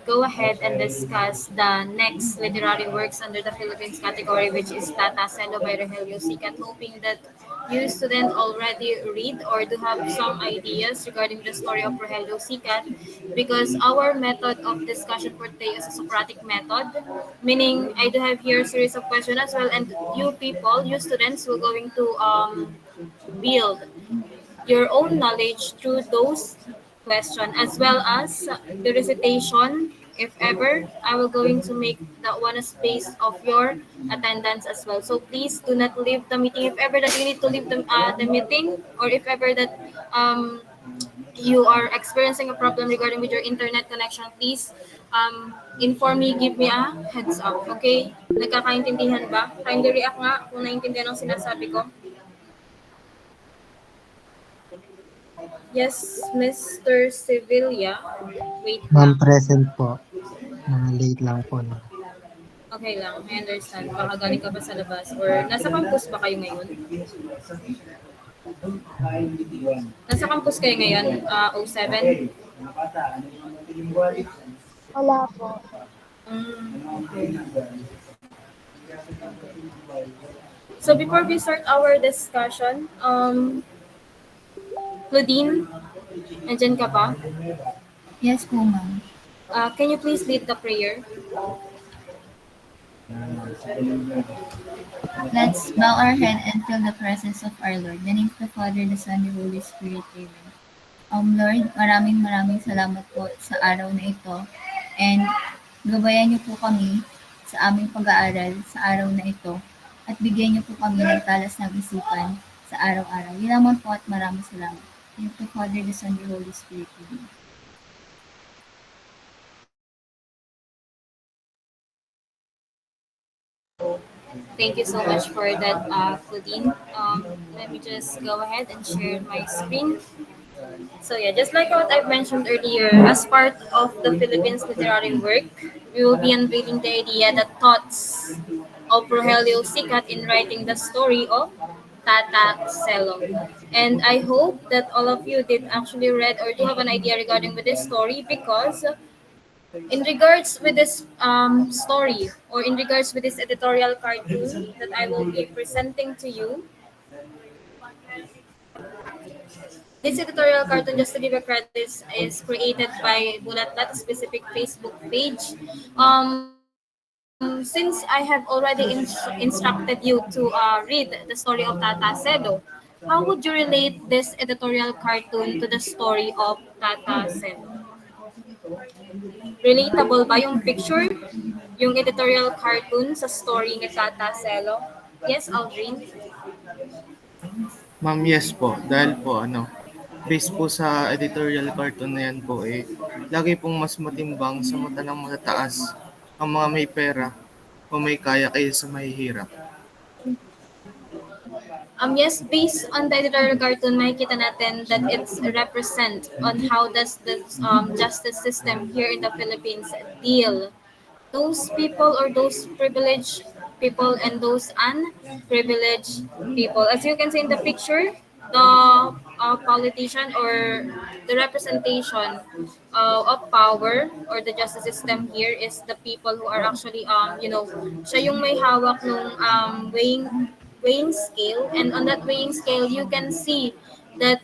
go ahead and discuss the next literary works under the Philippines category, which is Tata Selo by Rogelio Sicat, hoping that you student already read or do have some ideas regarding the story of Rogelio Sicat, because our method of discussion for today is a Socratic method, meaning I do have here a series of questions as well, and you people, you students, will going to build your own knowledge through those questions, as well as the recitation. If ever, I will going to make that one a space of your attendance as well. So please do not leave the meeting. If ever that you need to leave the meeting, or if ever that you are experiencing a problem regarding with your internet connection, please inform me, give me a heads up. Okay? Nagkakaintindihan ba? Kindly react nga kung naintindihan ang sinasabi ko. Yes, Mr. Sevilla. Wait Ma'am, lang. present po. Late lang po. No? Okay lang, I understand. Baka galing ka pa sa labas or nasa campus ba kayo ngayon? Nasa campus kayo ngayon, 07? Wala po. Okay. So before we start our discussion, Claudine, nandyan ka pa? Yes po, ma'am. Can you please lead the prayer? Let's bow our head and feel the presence of our Lord. In the name of the Father, the Son, and the Holy Spirit. Amen. Lord, maraming salamat po sa araw na ito. And gabayan niyo po kami sa aming pag-aaral sa araw na ito. At bigyan niyo po kami ng talas ng isipan sa araw-araw. Yun naman po at maraming salamat. In the name of the Father, the Son, and the Holy Spirit. Amen. Thank you so much for that, Claudine. Let me just go ahead and share my screen. So yeah, just like what I've mentioned earlier, as part of the Philippines literary work, we will be unveiling the idea that thoughts of Rogelio Sicat in writing the story of Tata Selo. And I hope that all of you did actually read or do have an idea regarding with this story, because in regards with this story, or in regards with this editorial cartoon that I will be presenting to you, this editorial cartoon, just to give a credit, is created by Bulatlat, a specific Facebook page. Since I have already instructed you to read the story of Tata Selo, how would you relate this editorial cartoon to the story of Tata Selo? Relatable ba yung picture, yung editorial cartoon sa story ni Tata Selo? Yes, Aldrin? Ma'am, yes po. Dahil po, based po sa editorial cartoon na yan po, lagi pong mas matimbang sa mata ng matataas ang mga may pera o may kaya kaysa sa mahihirap. Yes, based on the editorial cartoon, makikita natin that it's represent on how does the justice system here in the Philippines deal those people, or those privileged people and those unprivileged people. As you can see in the picture, the politician or the representation of power or the justice system here is the people who are actually siya yung may hawak nung weighing scale, and on that weighing scale you can see that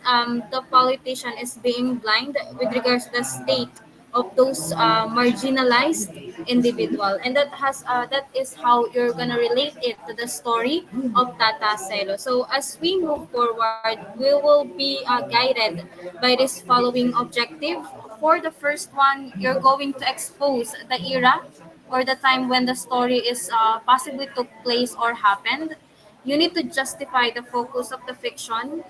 the politician is being blind with regards to the state of those marginalized individual, and that is how you're gonna relate it to the story of Tata Selo. So as we move forward, we will be guided by this following objective. For the first one, you're going to expose the era or the time when the story is possibly took place or happened. You need to justify the focus of the fiction,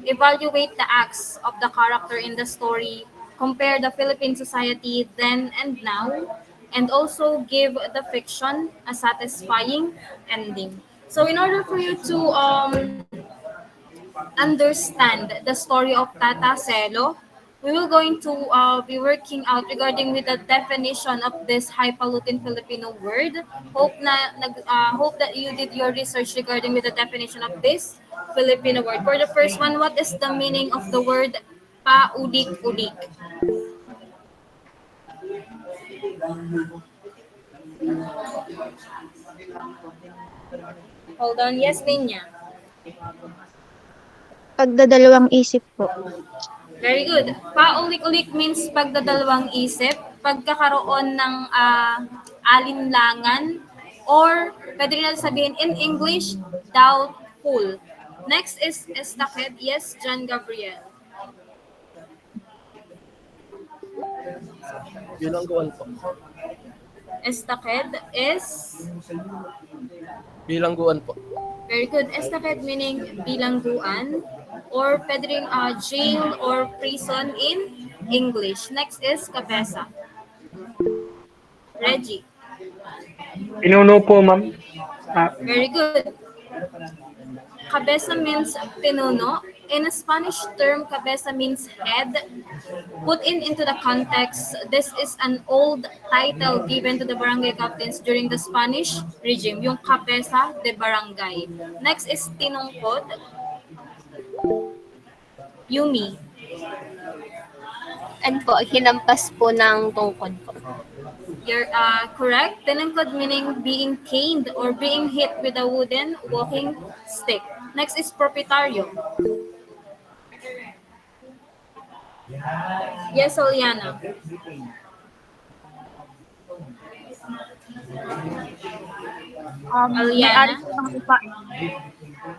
evaluate the acts of the character in the story, compare the Philippine society then and now, and also give the fiction a satisfying ending. So in order for you to understand the story of Tata Selo, we will going to be working out regarding with the definition of this highfalutin Filipino word. Hope that you did your research regarding with the definition of this Filipino word. For the first one, what is the meaning of the word paudik-udik? Hold on. Yes, Linya. Pagdadalawang isip po. Very good. Paulik-ulik means pagdadalawang isip, pagkakaroon ng alinlangan, or pwede rin natin sabihin in English, doubtful. Next is estaked. Yes, John Gabriel. Bilangguan po. Estaked is Bilangguan po. very good. Estaked meaning bilangguan, or pwede rin jail or prison in English. Next is kabesa. Reggie. Pinuno po, ma'am. Very good. Cabeza means pinuno. In a Spanish term, cabeza means head. Put into the context, this is an old title given to the barangay captains during the Spanish regime, yung cabeza de barangay. Next is tinungkod. Yumi. Ano po, hinampas po ng tungkod po. You're correct. Tinungkod meaning being caned or being hit with a wooden walking stick. Next is proprietaryo. Yes, Oliana. Aliana.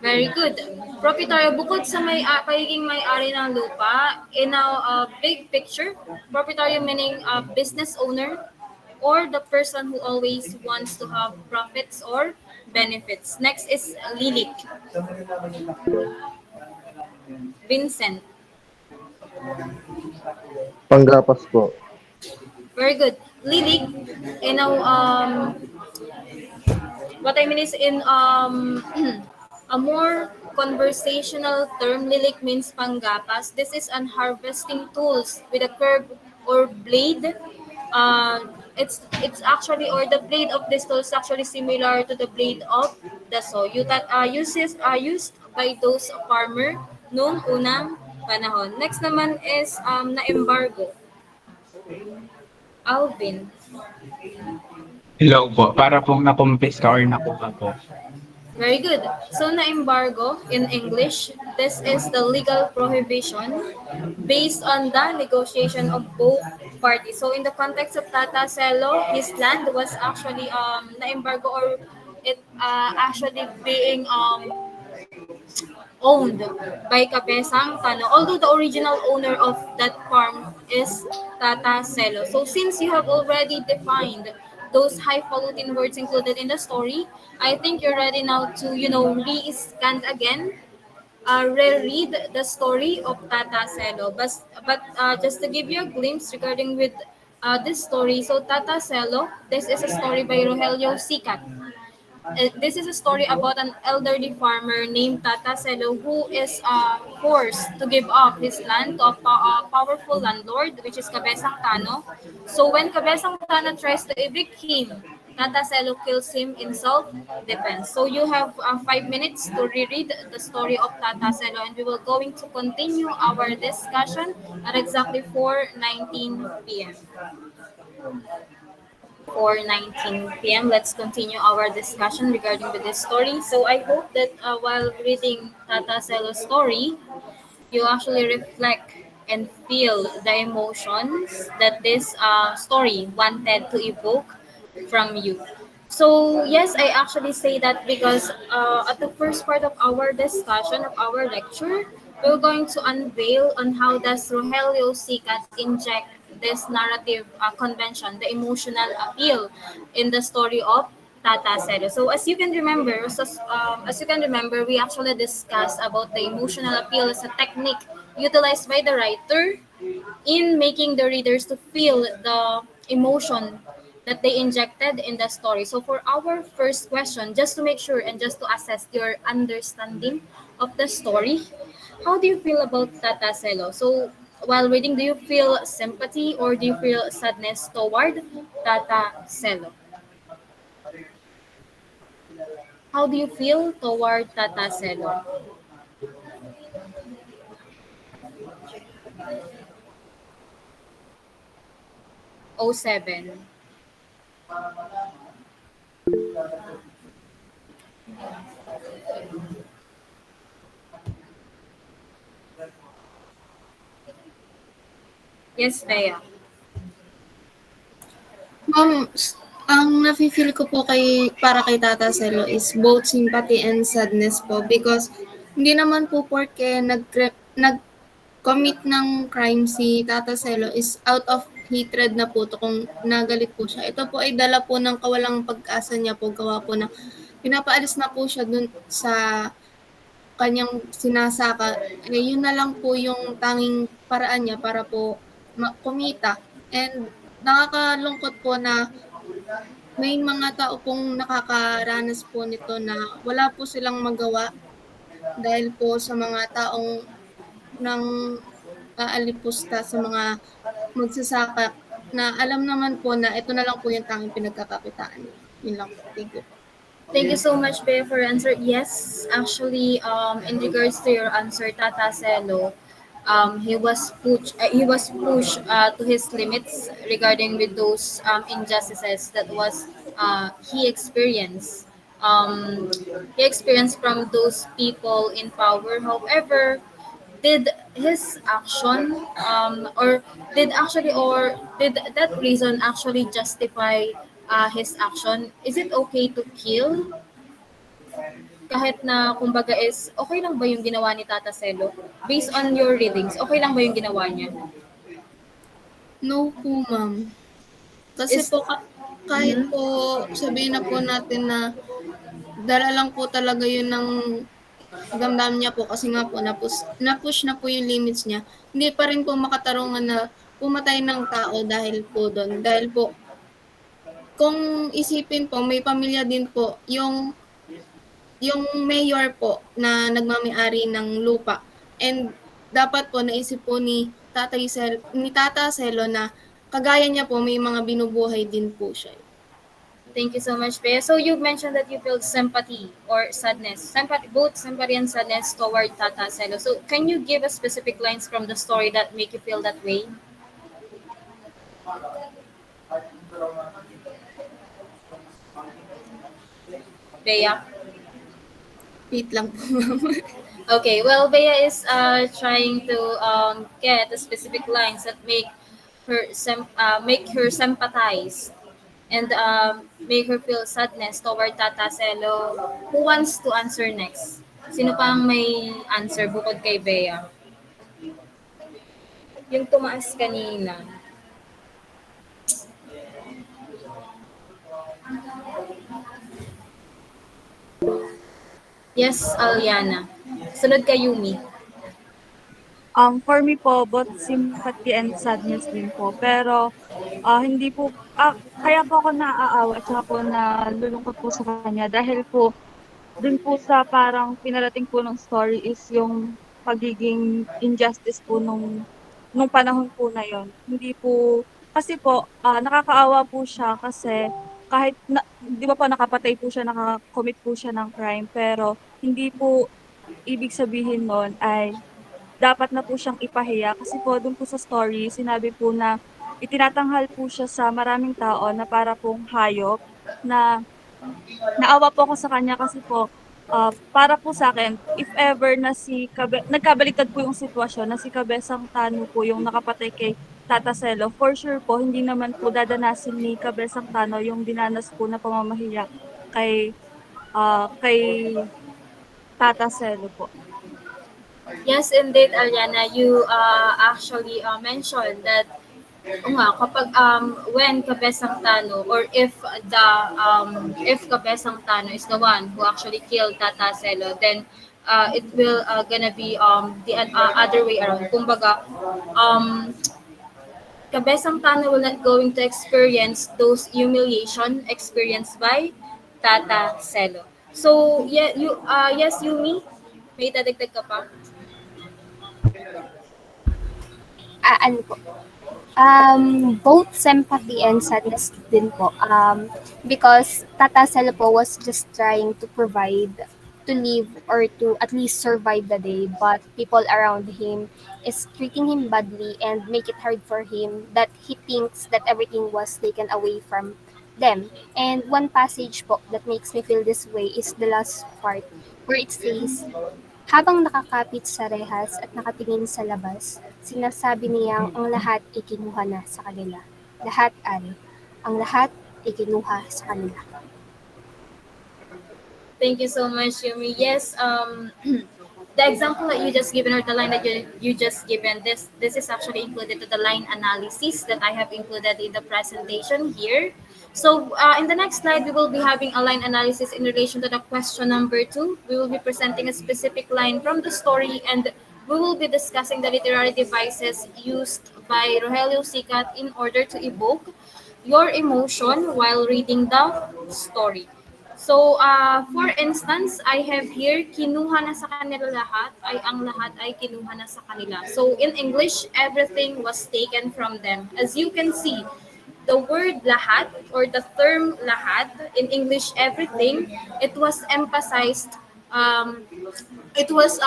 Very good. Proprietaryo, bukod sa pagiging may-ari ng lupa, in a big picture, proprietaryo meaning business owner or the person who always wants to have profits or benefits. Next is lilik. Vincent. Panggapas po. Very good. Lilik, in a what I mean is in a more conversational term, lilik means panggapas. This is an harvesting tools with a curve or blade. It's actually, or the blade of this tool is actually similar to the blade of the saw. That used by those farmer noong unang panahon. Next naman is na-embargo. Alvin. Hello po. Para pong nakumpiska or nakuha po. Very good. So na-embargo in English, this is the legal prohibition based on the negotiation of both parties. So in the context of Tata Selo, his land was actually na-embargo, or it actually being owned by Kabesang Tano, although the original owner of that farm is Tata Selo. So since you have already defined those highfalutin words included in the story, I think you're ready now to, re-scan again, reread the story of Tata Selo. But just to give you a glimpse regarding with this story, so Tata Selo, this is a story by Rogelio Sicat. This is a story about an elderly farmer named Tata Selo who is forced to give up his land to a powerful landlord, which is Kabesang Tano. So when Kabesang Tano tries to evict him, Tata Selo kills him in self-defense. So you have 5 minutes to reread the story of Tata Selo, and we will going to continue our discussion at exactly 4:19 p.m. 4:19 p.m. Let's continue our discussion regarding with this story. So I hope that while reading Tata Selo's story, you actually reflect and feel the emotions that this story wanted to evoke from you. So yes, I actually say that because at the first part of our discussion of our lecture, we're going to unveil on how does Rogelio Sicat inject this narrative convention, the emotional appeal in the story of Tata Selo. So as you can remember, we actually discussed about the emotional appeal as a technique utilized by the writer in making the readers to feel the emotion that they injected in the story. So for our first question, just to make sure and just to assess your understanding of the story, how do you feel about Tata Selo? So while reading, do you feel sympathy or do you feel sadness toward Tata Selo? How do you feel toward Tata Selo? Oh, 07. Yes, Bea. Ma'am, ang nafe-feel ko po para kay Tata Celo is both sympathy and sadness po because hindi naman po porke nag-commit ng crime si Tata Celo is out of hatred na po to kung nagalit po siya. Ito po ay dala po ng kawalang pag-asa niya po gawa po na pinapaalis na po siya dun sa kanyang sinasaka. Yun na lang po yung tanging paraan niya para po kumita. And nakakalungkot po na may mga tao pong nakakaranas po nito na wala po silang magawa dahil po sa mga taong nang aalipusta sa mga magsasaka na alam naman po na ito na lang po yung tanging pinagkakakitaan nila. Yun lang po. Thank you. Thank you so much, Bea, for your answer. Yes, actually, in regards to your answer, Tata Celo, he was pushed to his limits regarding with those injustices that was he experienced. He experienced from those people in power. However, did his action did that reason actually justify his action? Is it okay to kill kahit na kumbaga is okay lang ba yung ginawa ni Tata Celo? Based on your readings, okay lang ba yung ginawa niya? No po, ma'am. Kasi Is- po, kahit po sabihin na po natin na dala lang po talaga yun ng damdamin niya po kasi nga po na-push na po yung limits niya. Hindi pa rin po makatarungan na pumatay ng tao dahil po doon. Dahil po, kung isipin po, may pamilya din po, yung mayor po na nagmamay-ari ng lupa. And dapat po naisip po ni Tata Celo na kagaya niya po may mga binubuhay din po siya. Thank you so much, Bea. So you mentioned that you feel sympathy or sadness, both sympathy and sadness toward Tata Celo. So can you give us specific lines from the story that make you feel that way? Bea? Wait lang po, ma'am. Okay, well, Bea is trying to get the specific lines that make her sympathize and make her feel sadness toward Tata Celo. Who wants to answer next? Sino pang may answer bukod kay Bea? Yung tumaas kanina. Yes, Aliana. Sunod kay Yumi. For me po, both sympathy and sadness din po. Pero hindi po, kaya po ako naaawa at saka po nalulungkot po sa kanya dahil po dun po sa parang pinarating po ng story is yung pagiging injustice po nung panahon po na yon. Hindi po, kasi po nakakaawa po siya kasi kahit, di ba po nakapatay po siya, nakakommit po siya ng crime, pero hindi po ibig sabihin nun ay dapat na po siyang ipahiya kasi po dun po sa story sinabi po na itinatanghal po siya sa maraming tao na para pong hayop na naawa po ako sa kanya kasi po para po sa akin if ever na nagkabaliktad po yung sitwasyon na si Kabesang Tano po yung nakapatay kay Tata Celo, for sure po hindi naman po dadanasin ni Kabesang Tano yung dinanas po na pamamahiya kay Tata Celo po. Yes, indeed, Aliana, you actually mentioned that kapag when Kabesang Tano or if Kabesang Tano is the one who actually killed Tata Celo, then it will gonna be the other way around. Kumbaga, Kabesang Tano will not going to experience those humiliation experienced by Tata Celo. So, yeah, yes, Yumi, may dadagdag ka pa? Ano po? Both sympathy and sadness din po. Because Tata Celo po was just trying to provide, to live or to at least survive the day, but people around him is treating him badly and make it hard for him that he thinks that everything was taken away from them. And one passage po that makes me feel this way is the last part where it says, habang nakakapit sa rehas at nakatingin sa labas, sinasabi niyang ang lahat ay kinuha na sa kanila. Ang lahat ay kinuha sa kanila. Thank you so much, Yumi. Yes, the example that you just given, or the line that you just given, this is actually included to the line analysis that I have included in the presentation here. So in the next slide, we will be having a line analysis in relation to the question number 2. We will be presenting a specific line from the story, and we will be discussing the literary devices used by Rogelio Sicat in order to evoke your emotion while reading the story. So, for instance, I have here, kinuha na sa kanila lahat, ay ang lahat ay kinuha na sa kanila. So, in English, everything was taken from them. As you can see, the word lahat or the term lahat, in English, everything, it was emphasized, um, it was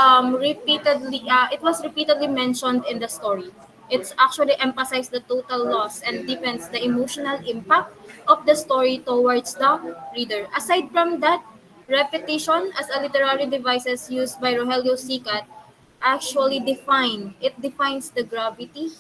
repeatedly mentioned in the story. It's actually emphasized the total loss and deepens the emotional impact of the story towards the reader. Aside from that, repetition as a literary devices used by Rogelio Sicat actually defines the gravity,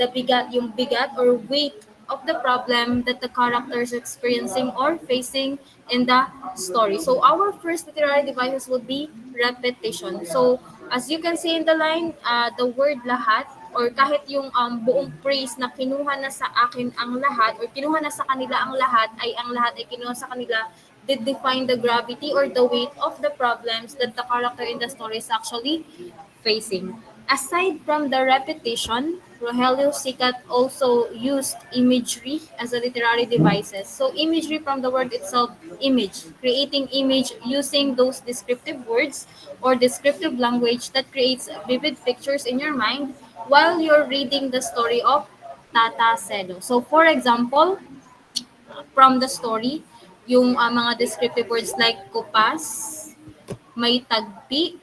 yung bigat or weight of the problem that the characters experiencing or facing in the story. So our first literary devices would be repetition. So as you can see in the line, the word lahat or kahit yung buong phrase na kinuha na sa akin ang lahat or kinuha na sa kanila ang lahat ay kinuha sa kanila did define the gravity or the weight of the problems that the character in the story is actually facing. Aside from the repetition, Rogelio Sicat also used imagery as a literary devices. So imagery from the word itself, image, creating image using those descriptive words or descriptive language that creates vivid pictures in your mind while you're reading the story of Tata Celo. So for example, from the story, yung mga descriptive words like kupas, may tagpi,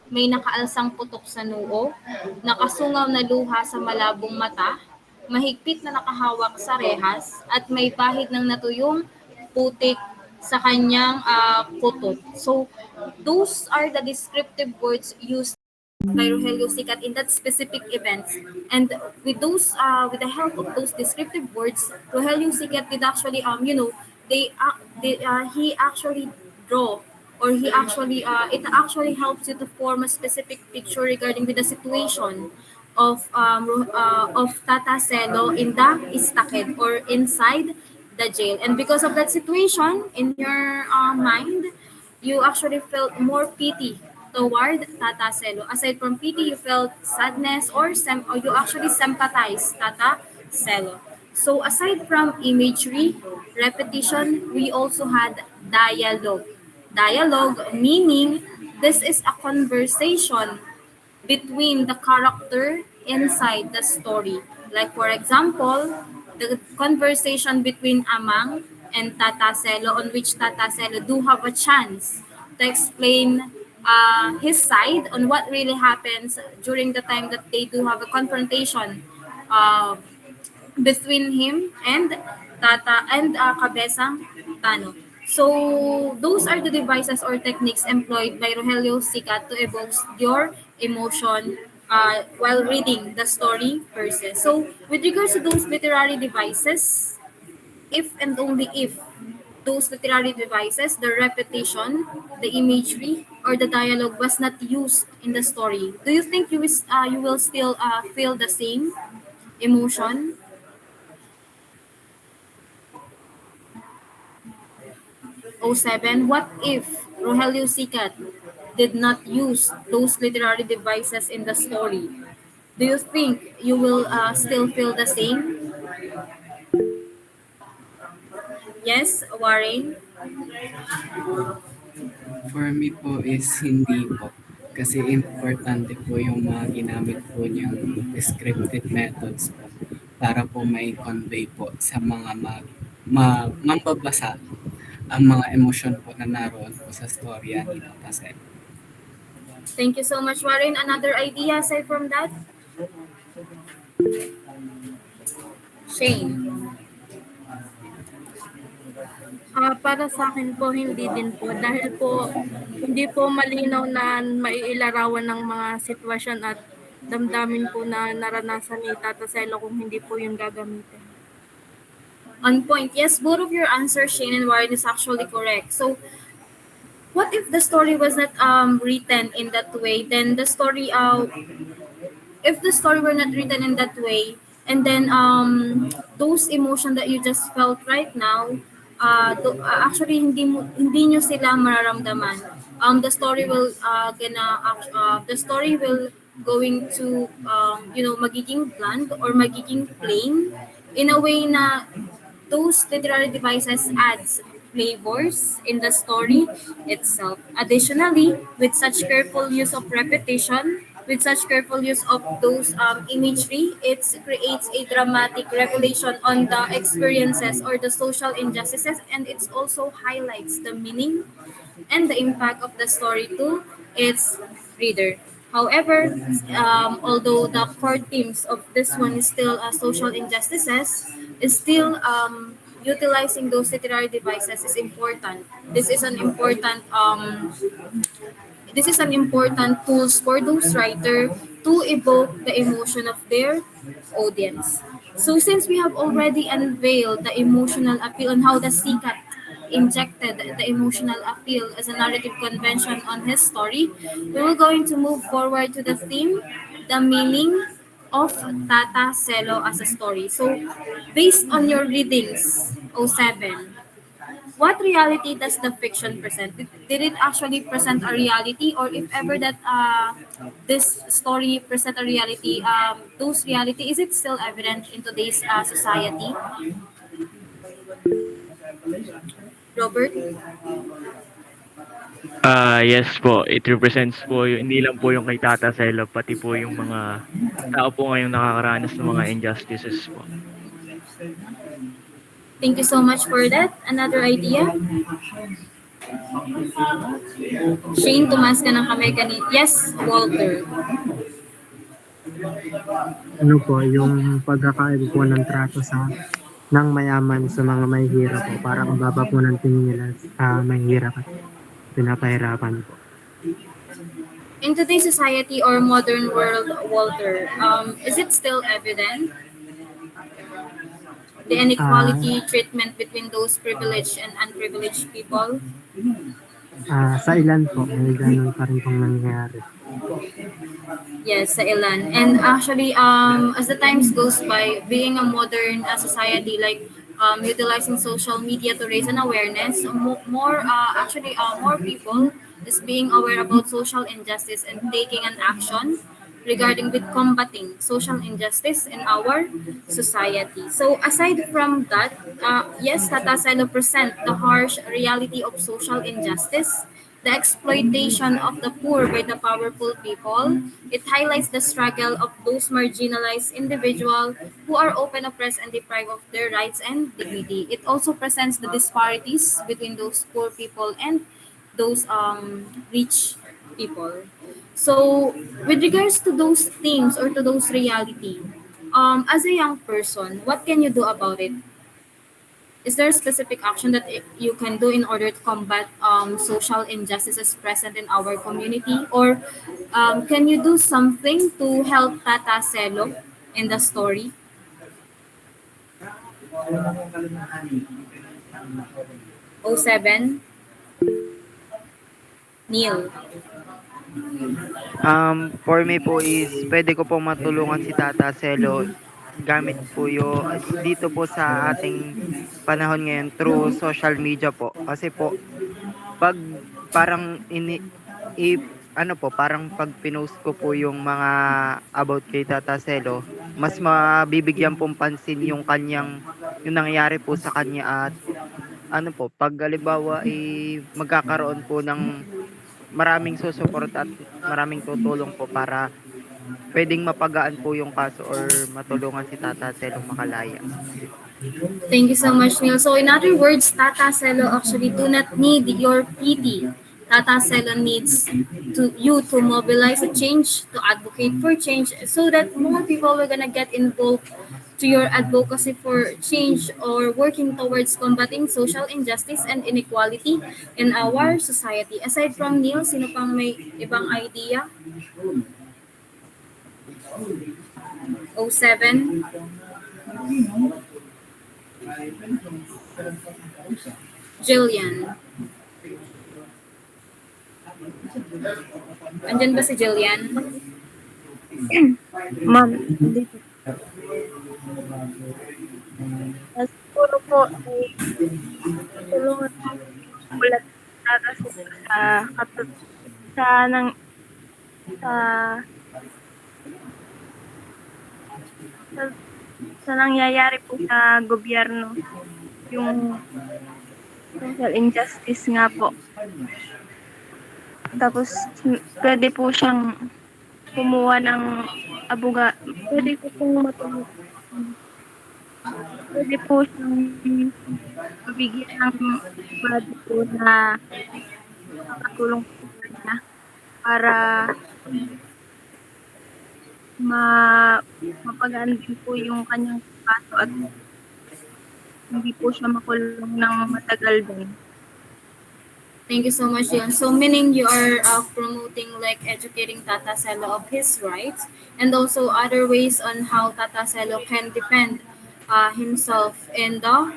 may nakaalsang putok sa noo, nakasungaw na luha sa malabong mata, mahigpit na nakahawak sa rehas, at may bahid ng natuyong putik sa kanyang kutot. So, those are the descriptive words used by Rogelio Sicat in that specific event. And with the help of those descriptive words, Rogelio Sicat did actually, he actually draw or it actually helps you to form a specific picture regarding with the situation of Tata Celo in the istakid or inside the jail. And because of that situation in your mind, you actually felt more pity toward Tata Celo. Aside from pity, you felt sadness or you actually sympathize Tata Celo. So aside from imagery, repetition, we also had dialogue. Dialogue meaning this is a conversation between the character inside the story. Like for example, the conversation between Amang and Tata Celo, on which Tata Celo do have a chance to explain his side on what really happens during the time that they do have a confrontation uh, between him and Tata and Kabesang Tano. So those are the devices or techniques employed by Rogelio Sicat to evoke your emotion while reading the story per se. So with regards to those literary devices, if and only if those literary devices, the repetition, the imagery, or the dialogue was not used in the story, do you think you will still feel the same emotion? O7, what if Rogelio Sicat did not use those literary devices in the story? Do you think you will still feel the same? Yes, Warren? For me po is hindi po. Kasi importante po yung mga ginamit po niyang descriptive methods po para po may convey po sa mga mambabasa ang mga emosyon po na naroon po sa storya ni Tata Celo. Thank you so much, Warren. Another idea aside from that? Shane. Para sa akin po, hindi din po. Dahil po, hindi po malinaw na maiilarawan ng mga sitwasyon at damdamin po na naranasan ni Tata Selo kung hindi po yun gagamitin. On point. Yes, both of your answers, Shane and Warren, is actually correct. So, what if the story was not written in that way? Then the story, if the story were not written in that way, and then those emotion that you just felt right now, actually hindi nyo sila mararamdaman. The story will going to magiging bland or magiging plain in a way na those literary devices adds flavors in the story itself. Additionally, with such careful use of repetition, with such careful use of those imagery, it creates a dramatic revelation on the experiences or the social injustices, and it also highlights the meaning and the impact of the story to its reader. However, although the core themes of this one is still social injustices, is still utilizing those literary devices is important. This is an important tools for those writers to evoke the emotion of their audience. So since we have already unveiled the emotional appeal on how the Sikat injected the emotional appeal as a narrative convention on his story, we will going to move forward to the theme, the meaning of Tata Selo as a story. So based on your readings, O7, what reality does the fiction present? Did it actually present a reality, or if ever that this story present a reality, those reality, is it still evident in today's society? Robert? Yes po, it represents po hindi lang po yung kay Tata Selo, pati po yung mga tao po ngayong nakakaranas ng mga injustices po. Thank you so much for that. Another idea? Shane, tumas ka ng kamay kanina. Yes, Walter. Ano po, yung pagkakaiba po ng trato ng mayaman sa mga mahihirap po, parang ang baba po ng tingin nila sa mahihirap at pinapahirapan po. In today's society or modern world, Walter, is it still evident? The inequality treatment between those privileged and unprivileged people? Sa ilan po, may ganun pa rin pong nangyayari. Yes, sa ilan. And actually, as the times goes by, being a modern society, like utilizing social media to raise an awareness, more people is being aware about social injustice and taking an action regarding with combating social injustice in our society. So aside from that, yes, Tata Selo present the harsh reality of social injustice, the exploitation of the poor by the powerful people. It highlights the struggle of those marginalized individuals who are often oppressed and deprived of their rights and dignity. It also presents the disparities between those poor people and those rich people. So, with regards to those themes or to those reality, as a young person, what can you do about it? Is there a specific action that you can do in order to combat social injustices present in our community? Or can you do something to help Tata Selo in the story? O7? Neil? For me po is pwede ko pong matulungan si Tata Selo gamit po dito po sa ating panahon ngayon through social media po. Kasi po pag parang parang pag pinost ko po yung mga about kay Tata Selo, mas mabibigyan pong pansin yung nangyayari po sa kanya at pag halimbawa magkakaroon po ng maraming susuporta at maraming tutulong po para pwedeng mapagaan po yung kaso or matulungan si Tata Selo makalaya. Thank you so much, Neil. So in other words, Tata Selo actually do not need your pity. Tata Selo needs you to mobilize a change, to advocate for change, so that more people are gonna get involved to your advocacy for change or working towards combating social injustice and inequality in our society. Aside from Neil, sino pang may ibang idea? 07? Jillian. Andyan ba si Jillian? Ma'am, hindi po. Siguro po ay tulungan po ulat kasi sa nang sa sa, sa nangyayari po sa gobyerno yung social injustice nga po. Tapos pwede po siyang kumuha ng pwede po pong matulog. Pwede po siyang mabigyan ng body po na makatulong po sa kanya para mapagaan din po yung kanyang kaso at hindi po siya makulong ng matagal din. Thank you so much, Jan. So meaning you are promoting like educating Tata Selo of his rights and also other ways on how Tata Selo can defend himself in the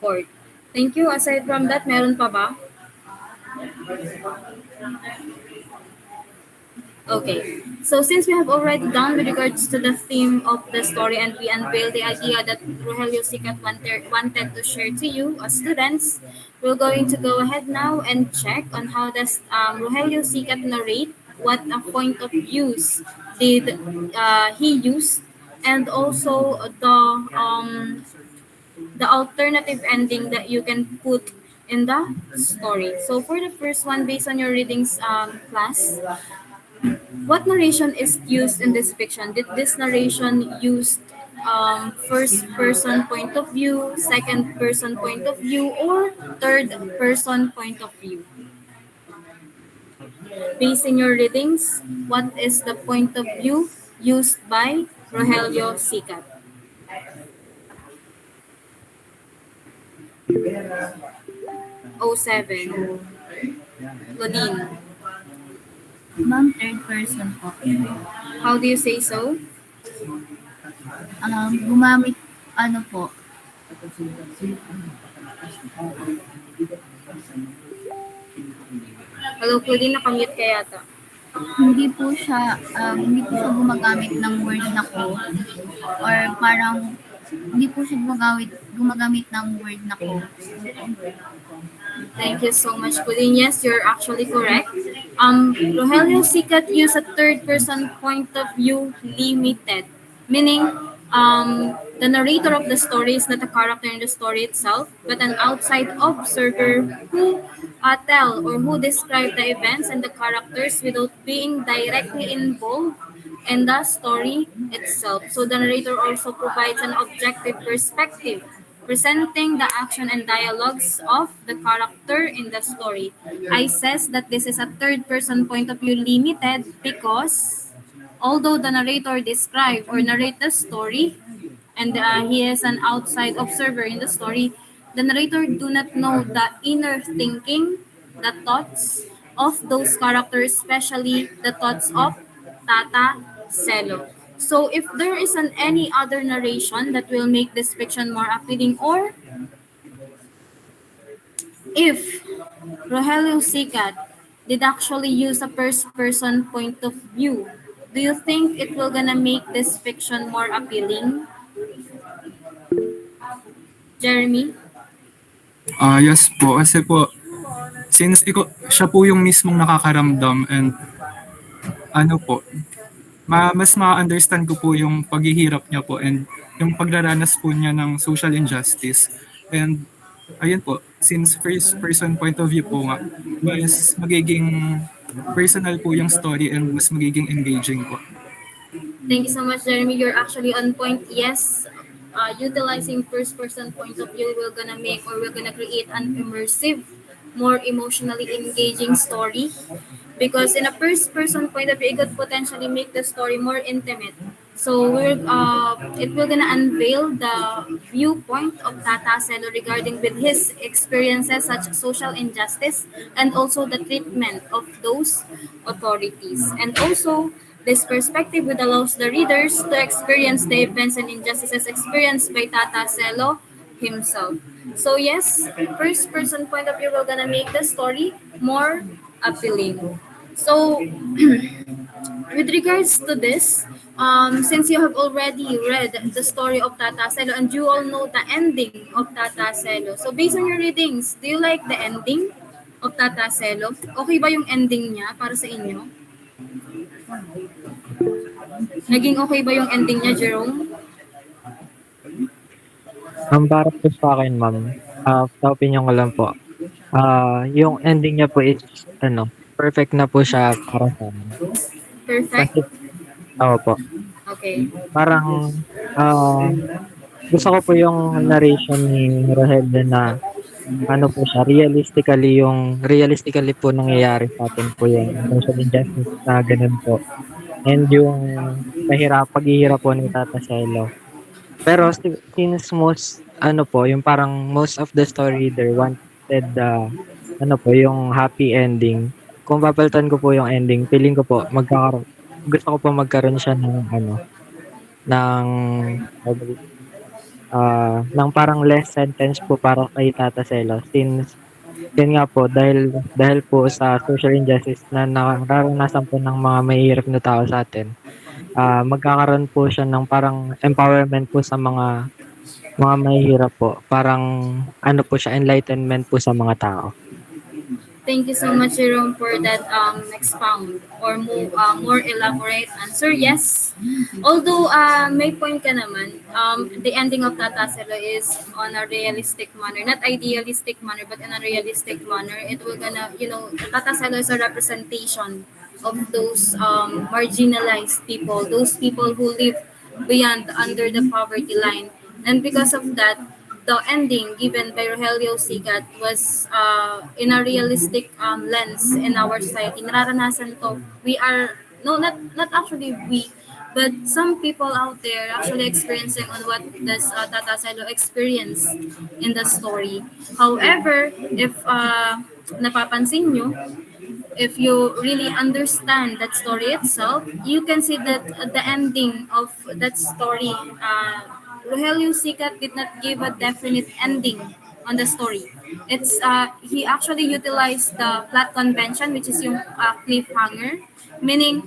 court. Thank you. Aside from that, meron pa ba? Okay, so since we have already done with regards to the theme of the story and we unveiled the idea that Rogelio Sicat wanted to share to you as students, we're going to go ahead now and check on how does Rogelio Sicat narrate, what point of views did he use, and also the alternative ending that you can put in the story. So for the first one, based on your readings class, what narration is used in this fiction? Did this narration use first person point of view, second person point of view, or third person point of view? Based in your readings, what is the point of view used by Rogelio Sicat? Oh, 07. Lodine. Ma'am, third person po. How do you say so? Gumamit, ano po, Hello, Claudine, nakamute ka yata. hindi po siya gumagamit ng word na ko or parang hindi po siya gumagamit ng word na ko. Thank you so much, Claudine. Yes, you're actually correct. Rogelio Sicat used a third-person point of view limited, meaning the narrator of the story is not a character in the story itself, but an outside observer who tell or who describe the events and the characters without being directly involved in the story itself. So the narrator also provides an objective perspective, presenting the action and dialogues of the character in the story. I says that this is a third-person point of view limited because although the narrator describe or narrate the story, and he is an outside observer in the story, the narrator do not know the inner thinking, the thoughts of those characters, especially the thoughts of Tata Selo. So if there is any other narration that will make this fiction more appealing, or if Rogelio Sicat did actually use a first-person point of view, do you think it will gonna make this fiction more appealing? Jeremy? Yes po, kasi po, since siya po yung mismong nakakaramdam and ano po, mas ma-understand ko po yung paghihirap niya po and yung pagraranas po niya ng social injustice. And ayun po, since first person point of view po nga, mas magiging personal po yung story and mas magiging engaging po. Thank you so much, Jeremy. You're actually on point. Yes, utilizing first-person point of view, we're gonna create an immersive, more emotionally engaging story. Because in a first-person point of view, it could potentially make the story more intimate. So it will gonna unveil the viewpoint of Tata Selo regarding with his experiences such social injustice and also the treatment of those authorities. And also this perspective would allows the readers to experience the events and injustices experienced by Tata Selo himself. So yes, first person point of view will gonna make the story more appealing. So with regards to this, since you have already read the story of Tata Selo and you all know the ending of Tata Selo, so based on your readings, do you like the ending of Tata Selo? Okay ba yung ending niya para sa inyo? Naging okay ba yung ending niya, Jerome? Para po sa akin, ma'am, sa opinion ko lang po, yung ending niya po is, perfect na po siya para sa amin. Perfect? Kasi, oo po. Okay. Parang, gusto ko po yung narration ni Rogelio na, po siya, realistically po nangyayari sa atin po yung social injustice na ganun po. And yung paghihirap po ni Tata Selo. Pero since yung parang most of the story reader wanted yung happy ending. Kung papalitan ko po yung ending, feeling ko po gusto ko po magkaroon siya ng parang less sentence po para kay Tata Selo. Since yun nga po, dahil po sa social injustice na nararanasan po ng mga mahihirap na tao sa atin, magkakaroon po siya ng parang empowerment po sa mga mahihirap po. Parang po siya, enlightenment po sa mga tao. Thank you so much, Jerome, for that expound or more elaborate answer. Yes, although may point ka naman, the ending of Tata Selo is on a realistic manner, not idealistic manner, but in a realistic manner. It will gonna, Tata Selo is a representation of those marginalized people, those people who live beyond under the poverty line, and because of that, the ending given by Rogelio Sigat was in a realistic lens in our society. Nararanasan to. We are, no, not actually we, but some people out there actually experiencing on what this Tata Selo experienced in the story. However, if napapansin nyo, if you really understand that story itself, you can see that the ending of that story, Rogelio Sicat did not give a definite ending on the story. It's he actually utilized the plot convention, which is yung cliffhanger, meaning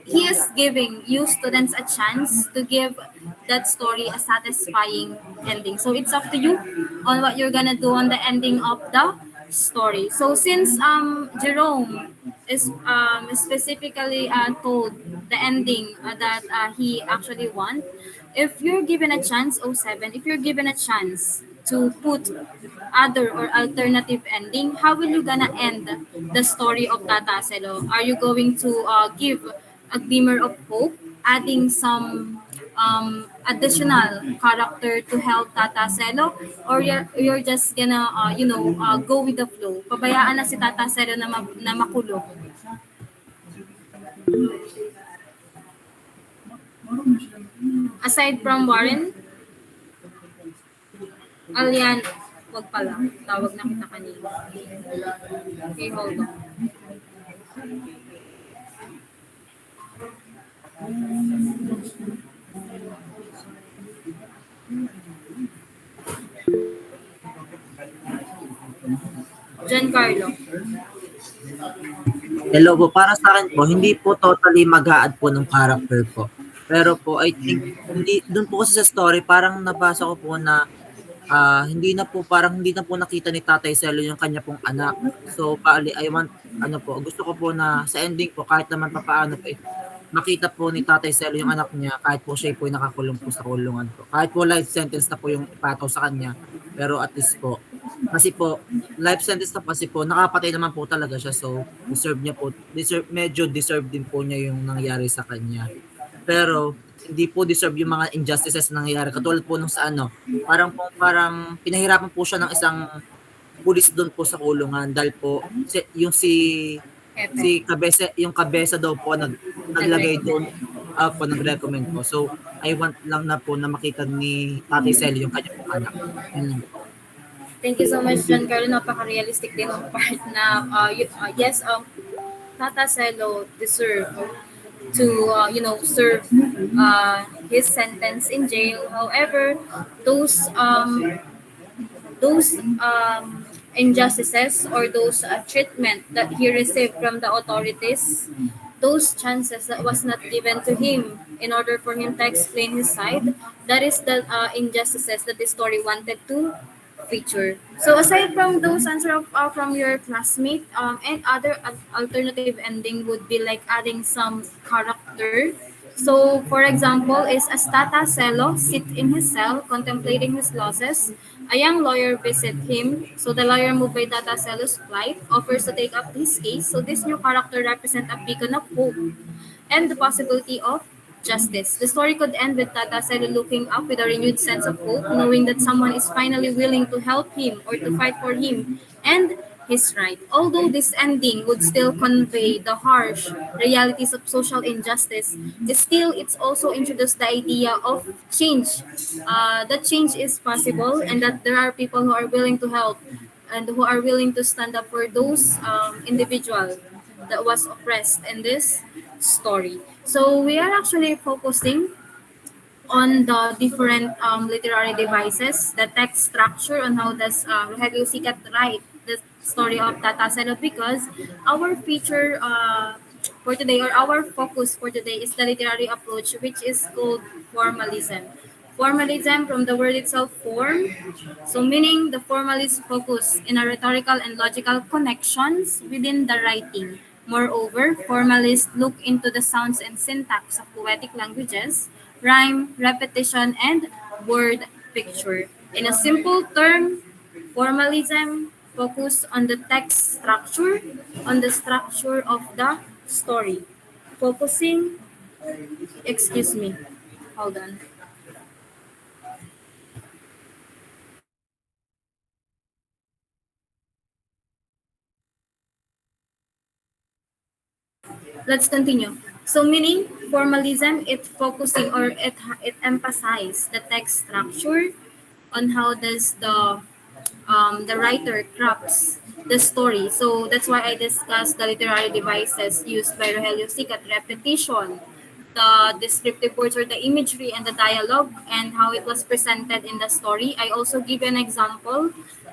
he is giving you students a chance to give that story a satisfying ending. So it's up to you on what you're gonna do on the ending of the story. So since Jerome is specifically told the ending that he actually want, if you're given a chance, 07, if you're given a chance to put other or alternative ending, how will you gonna end the story of Tata Selo? Are you going to give a glimmer of hope, adding some additional character to help Tata Selo, or you're just gonna go with the flow? Pabayaan na si Tata Selo na makulong. Aside from Warren, Alian, wag pala. Tawag na kita kanina. Okay, hold on. Giancarlo. Hello po, para sa akin po, hindi po totally mag-a-add po ng character po. Pero po, I think, doon po kasi sa story, parang nabasa ko po na hindi na po nakita ni Tatay Selo yung kanya pong anak. So, gusto ko po na sa ending po, kahit naman papaano po, makita po ni Tatay Selo yung anak niya, kahit po siya po nakakulong po sa kulungan po. Kahit po life sentence na po yung ipataw sa kanya, pero at least po, kasi po, life sentence na kasi po, nakapatay naman po talaga siya. So, medyo deserve din po niya yung nangyari sa kanya. Pero, hindi po deserve yung mga injustices na nangyari. Katulad po nung sa parang pinahirapan po siya ng isang pulis doon po sa kulungan dahil po yung kabesa daw po naglagay doon po nag-recommend po. So, I want lang na po na makita ni Tatay Sel yung kanyang pong anak. Yun lang po. Thank you so much, Giancarlo. Napaka-realistic din ng part na, yes, Tata Celo deserve to, serve his sentence in jail. However, those injustices or those treatment that he received from the authorities, those chances that was not given to him in order for him to explain his side, that is the injustices that the story wanted to feature. So aside from those answer from your classmate, and other alternative ending would be like adding some character. So, for example, is as Tata Celo sit in his cell contemplating his losses, a young lawyer visit him. So the lawyer, moved by Tata Celo's plight, offers to take up his case. So this new character represents a beacon of hope and the possibility of justice. The story could end with Tata Celo looking up with a renewed sense of hope, knowing that someone is finally willing to help him or to fight for him and his right. Although this ending would still convey the harsh realities of social injustice, still it's also introduced the idea of change. That change is possible and that there are people who are willing to help and who are willing to stand up for those individual that was oppressed in this story. So we are actually focusing on the different literary devices, the text structure, on how does Rogelio Sicat write the story of Tata Celo, because our feature for today, or our focus for today, is the literary approach, which is called formalism. Formalism, from the word itself, form, so meaning the formalist focus in a rhetorical and logical connections within the writing. Moreover, formalists look into the sounds and syntax of poetic languages, rhyme, repetition, and word picture. In a simple term, formalism focus on the text structure, on the structure of the story. Focusing, excuse me, hold on. Let's continue. So meaning formalism, it focusing or it emphasize the text structure on how does the writer crafts the story. So that's why I discussed the literary devices used by Rogelio Sicat, repetition, the descriptive words or the imagery and the dialogue and how it was presented in the story. I also give an example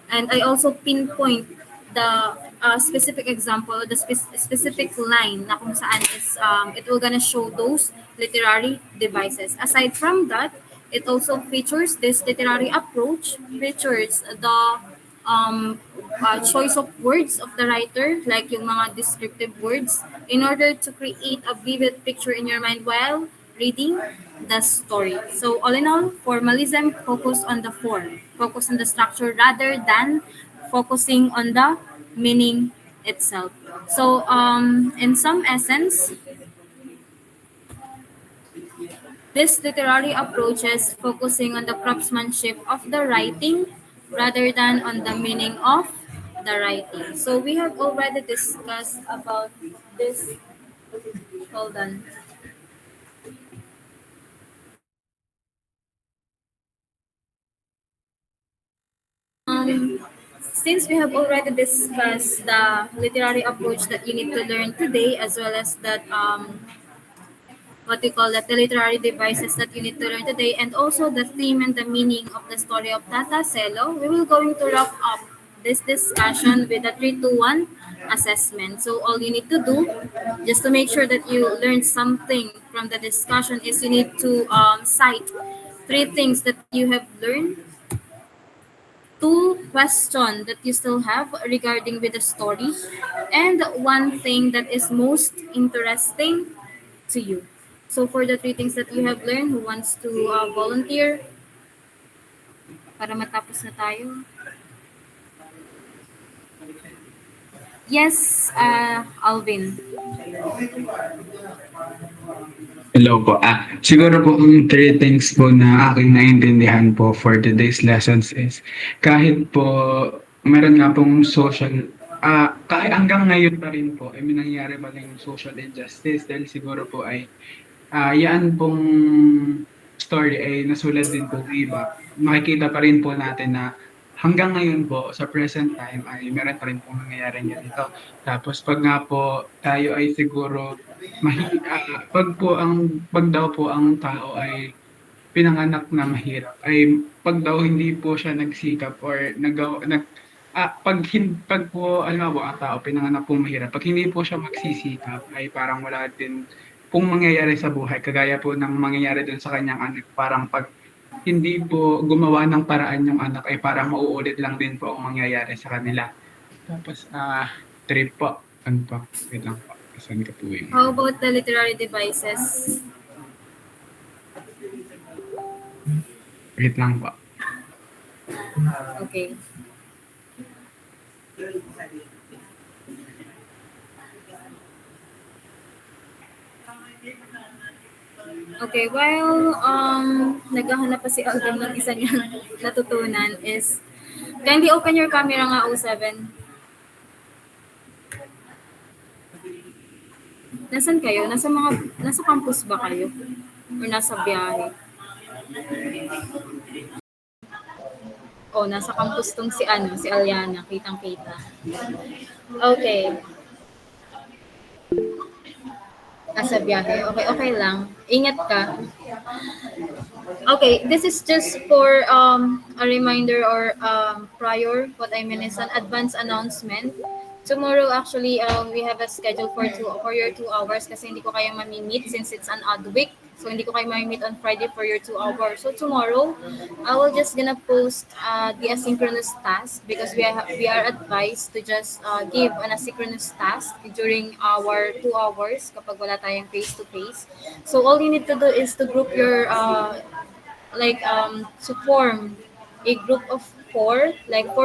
and I also pinpoint the specific example, the specific line na kung saan is it will gonna show those literary devices. Aside from that, it also features this literary approach, features the choice of words of the writer, like yung mga descriptive words, in order to create a vivid picture in your mind while reading the story. So all in all, formalism focus on the form, focus on the structure rather than focusing on the meaning itself. So in some essence, this literary approach is focusing on the craftsmanship of the writing rather than on the meaning of the writing. So we have already discussed about this. Hold on. Since we have already discussed the literary approach that you need to learn today, as well as that what we call that, the literary devices that you need to learn today, and also the theme and the meaning of the story of Tata Celo, we will going to wrap up this discussion with a 3-2-1 assessment. So all you need to do, just to make sure that you learned something from the discussion, is you need to cite 3 things that you have learned, 2 questions that you still have regarding with the story, and 1 thing that is most interesting to you. So for the 3 things that you have learned, who wants to volunteer para matapos na tayo? Yes, Alvin. Hello po. Siguro po yung 3 things po na aking naintindihan po for today's lessons is kahit po meron nga pong social kahit hanggang ngayon pa rin po ay may nangyayari pa rin social injustice dahil siguro po ay yan pong story ay nasulat din po ng iba. Makikita pa rin po natin na hanggang ngayon po sa present time ay meron pa rin pong nangyayari ganito. Tapos pag nga po tayo ay siguro pag daw po ang tao ay pinanganak na mahirap ay pag daw hindi po siya nagsikap or pag po alam mo ang tao pinanganak po mahirap pag hindi po siya magsisikap ay parang wala din pong mangyayari sa buhay kagaya po ng mangyayari dun sa kanyang anak parang pag hindi po gumawa ng paraan yung anak ay parang mauulit lang din po ang mangyayari sa kanila. Tapos trip po. Ano po? Wait lang po. Saan ka po yun? How about the literary devices? Wait lang po. Okay. Okay, while naghahanap pa si Alden ng isa niyang natutunan is kindly open your camera nga, O7. Nasaan kayo? Nasa campus ba kayo? Or nasa biyahe? Oh, nasa campus tong si Aliana, kitang-kita. Okay. Nasa biyahe. Okay lang. Ingat ka. Okay, this is just for a reminder or prior, what I mean is an advance announcement. Tomorrow actually we have a schedule for your 2 hours kasi hindi ko kayo mamimit since it's an odd week. So hindi ko kayo mamimit on Friday for your 2 hours. So tomorrow I will just gonna post the asynchronous task because we are advised to just give an asynchronous task during our 2 hours kapag wala tayong face to face. So all you need to do is to group your to form a group of 4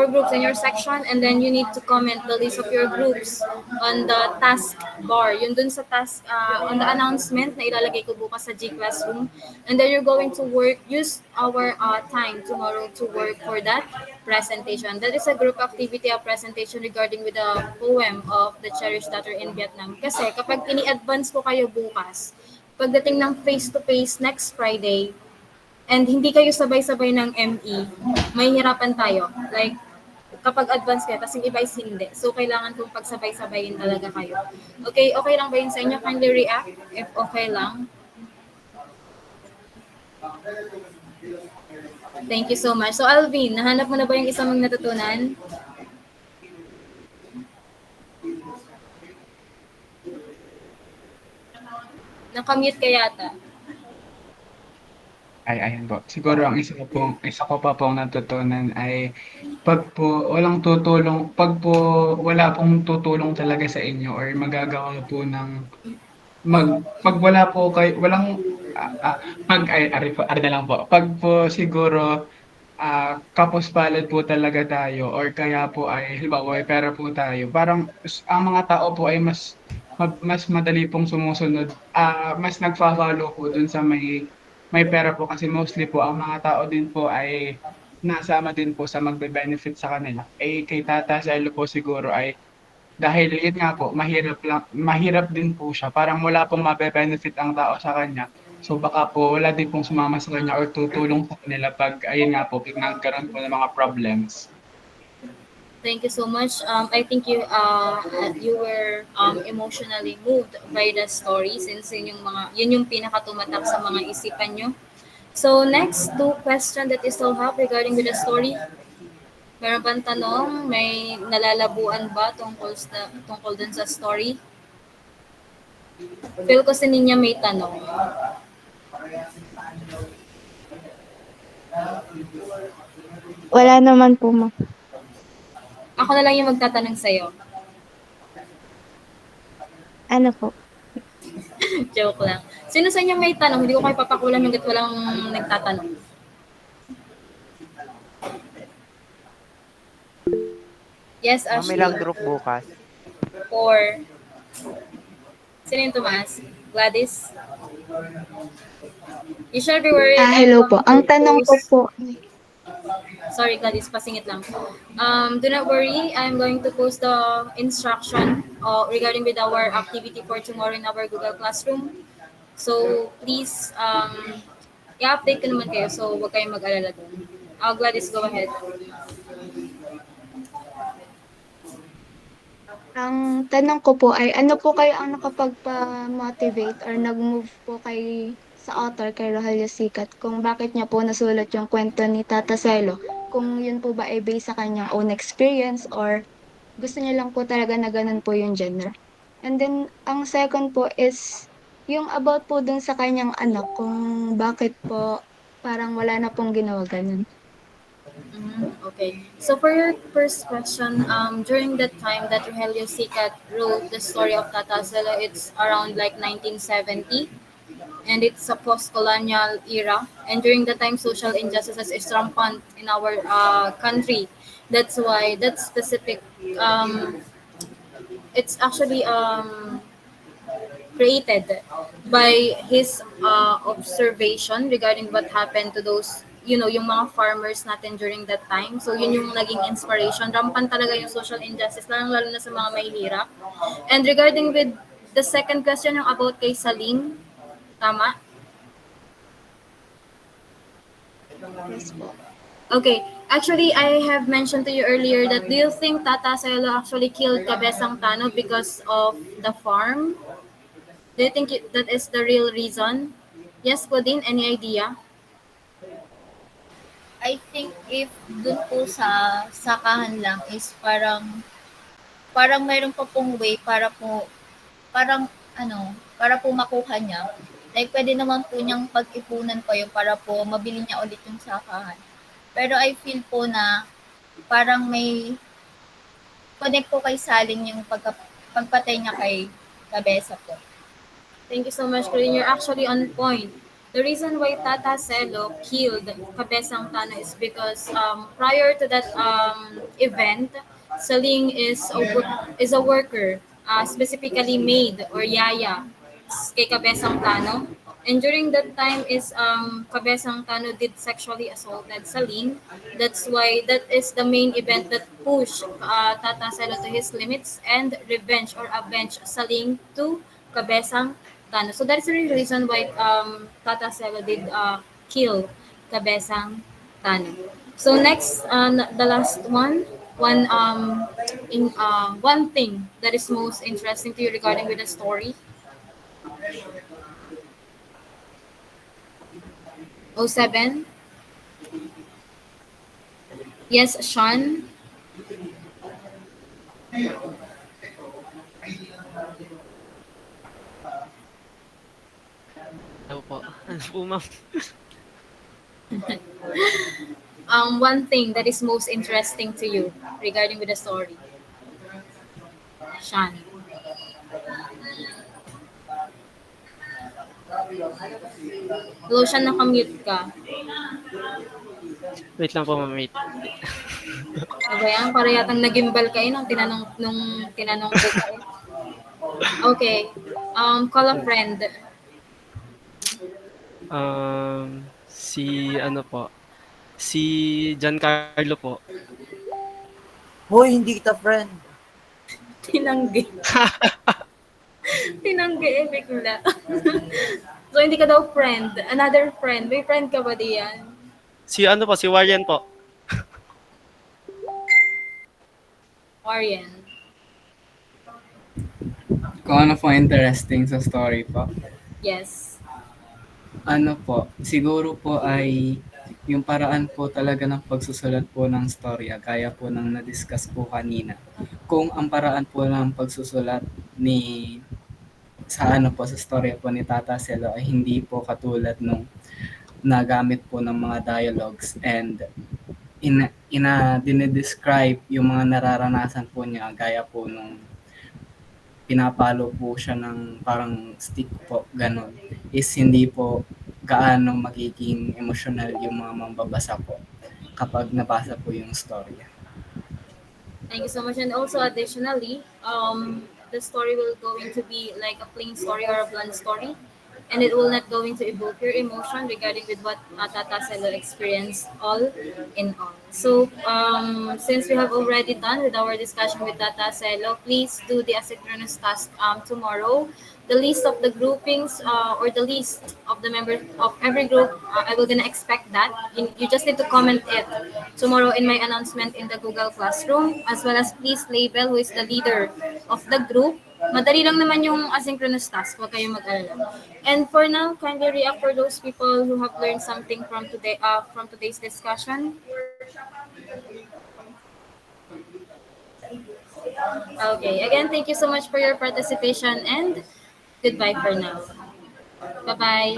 groups in your section, and then you need to comment the list of your groups on the task bar. Yun dun sa task, on the announcement na ilalagay ko bukas sa G Classroom. And then you're going to use our time tomorrow to work for that presentation. That is a group activity, a presentation regarding with the poem of the cherished daughter in Vietnam. Kasi kapag ini-advance ko kayo bukas, pagdating ng face-to-face next Friday, and hindi kayo sabay-sabay ng ME, may hirapan tayo. Like, kapag advance kayo, tapos yung iba is hindi. So, kailangan kong pagsabay-sabayin talaga kayo. Okay lang ba yun sa inyo? Kindly react if okay lang. Thank you so much. So, Alvin, nahanap mo na ba yung isa mong natutunan? Nakamute ka yata. Ayun po. Siguro ang isa ko pa pong natutunan ay pag po wala pong tutulong talaga sa inyo or magagawa po ng pag wala po walang na lang po. Pag po siguro kapos palad po talaga tayo or kaya po ay halimbawa ay pera po tayo. Parang ang mga tao po ay mas madali pong sumusunod. Mas nagfa-follow po dun sa may pera po kasi mostly po ang mga tao din po ay nasama din po sa magbe-benefit sa kanila. Kay Tata Selo po siguro ay dahil yun nga po, mahirap din po siya. Parang wala pong mabe-benefit ang tao sa kanya. So baka po wala din pong sumama sa kanya or tutulong sa kanila pag ayun nga po, nagkaroon po ng mga problems. Thank you so much. I think you were emotionally moved by the story since yun yung pinakatumatak sa mga isipan nyo. So next, 2 questions that you still have regarding with the story. Meron bang tanong? May nalalabuan ba tungkol dun sa story? Feel ko si Ninya may tanong. Wala naman po, ma. Ako na lang yung magtatanong sa'yo. Ano po? Joke lang. Sino sa inyo may tanong? Hindi ko kayo papakulan hanggat walang nagtatanong. Yes, Ashley. May lang group bukas. 4. Sino yung tumaas? Gladys? You shall be worried. Hello po. Ang tanong ko po. Sorry, Gladys, pasingit lang. Do not worry. I'm going to post the instruction regarding with our activity for tomorrow in our Google Classroom. So, please, i-update ko naman kayo. So, huwag kayong mag-alala doon. Gladys, go ahead. Ang tanong ko po ay, ano po kayo ang nakapagpa-motivate or nag-move po kay sa author, kay Rogelio Sikat, kung bakit niya po nasulat yung kwento ni Tata Selo? Kung yun po ba ay based sa kanyang own experience or gusto niya lang po talaga na ganun po yung genre? And then, ang second po is, yung about po dun sa kanyang anak, kung bakit po parang wala na pong ginawa ganun. Okay. So for your first question, during that time that Rogelio Sikat wrote the story of Tata Selo, it's around like 1970, and it's a post-colonial era. And during the time, social injustices is rampant in our country. That's why that specific, it's actually created by his observation regarding what happened to those, yung mga farmers natin during that time. So yun yung naging inspiration. Rampant talaga yung social injustice, lalo na sa mga mahihirap. And regarding with the second question, yung about kay Saling, tama? Yes po. Okay. Actually, I have mentioned to you earlier that do you think Tata Selo actually killed Cabezang Tano because of the farm? Do you think that is the real reason? Yes, Claudine, any idea? I think if dun po sa sakahan lang is parang mayroon pa pong way para po para po makuha niya. Like pwede naman po niyang pag-ipunan pa yun para po mabili niya ulit yung sakahan. Pero I feel po na parang may connect po kay Saling yung pagpatay niya kay Cabeza po. Thank you so much, Corinne. You're actually on point. The reason why Tata Selo killed Cabezang Tano is because prior to that event, Saling is a worker, specifically maid or yaya kay Cabezang Tano. And during that time is Cabezang Tano did sexually assaulted Saling. That's why that is the main event that pushed Tata Selo to his limits and revenge or avenge Saling to Cabezang Tano. So that's the reason why Tata Selo did kill Cabezang Tano. So next, the last one thing that is most interesting to you regarding with the story. 07? Yes, Sean? Ano po? Ano po, ma'am? One thing that is most interesting to you regarding with the story. Sean. Hello, Sean, nakamute ka. Wait lang po, ma'am. Wait. Ano ba yan? Para yatang nagimbal kayo nung tinanong ko kayo. Okay. Call a friend. Si Giancarlo po. Hoy, hindi kita friend. Tinanggi. Tinanggi eh, bigla. So, hindi ka daw friend. Another friend. May friend ka ba diyan? Si Warren po. Warren. Kung ano po interesting sa story po. Yes. Ano po, siguro po ay yung paraan po talaga ng pagsusulat po ng storya, gaya po ng na-discuss po kanina. Kung ang paraan po ng pagsusulat sa storya po ni Tata Selo ay hindi po katulad nung nagamit po ng mga dialogues and dinedescribe yung mga nararanasan po niya, gaya po nung pinapalo po siya ng parang stick po, ganon, is hindi po gaano magiging emotional yung mga mambabasa po kapag nabasa po yung storya. Thank you so much. And also additionally, the story will going to be like a plain story or a blunt story. and it will not going to evoke your emotion regarding with what Tata Selo experienced all in all. So since we have already done with our discussion with Tata Selo, please do the asynchronous task tomorrow. The list of the groupings or the list of the members of every group, I will gonna expect that. You just need to comment it tomorrow in my announcement in the Google Classroom, as well as please label who is the leader of the group. Madali lang naman yung asynchronous task, huwag kayong mag-alala. And for now, kindly react for those people who have learned something from today's discussion. Okay, again, thank you so much for your participation and goodbye for now. Bye-bye.